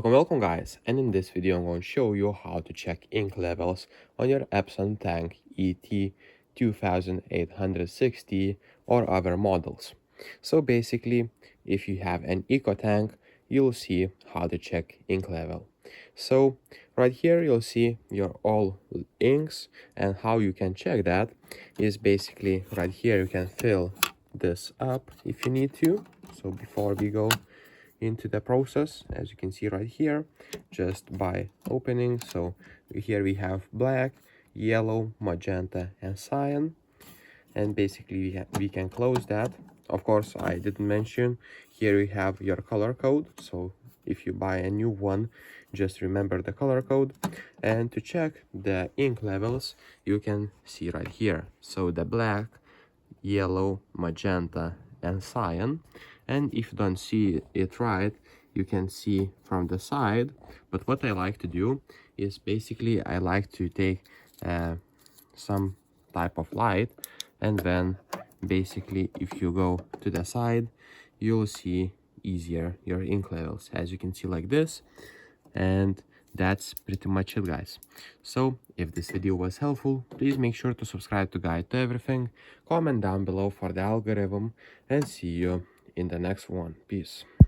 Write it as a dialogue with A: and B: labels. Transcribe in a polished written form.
A: Welcome guys, and in this video I'm going to show you how to check ink levels on your Epson tank ET2860 or other models. So basically, if you have an EcoTank, you'll see how to check ink level. So right here you'll see your all inks, and how you can check that is basically right here you can fill this up if you need to. So before we go into the process, as you can see right here, just by opening, so here we have black, yellow, magenta and cyan, and basically we can close that. Of course, I didn't mention here we have your color code, so if you buy a new one, just remember the color code. And to check the ink levels, you can see right here, so the black, yellow, magenta and cyan. And if you don't see it right, you can see from the side. But what I like to do is basically I like to take some type of light, and then basically if you go to the side, you'll see easier your ink levels, as you can see like this. And that's pretty much it, guys. So if this video was helpful, please make sure to subscribe to Guide to Everything, comment down below for the algorithm, and see you in the next one. Peace.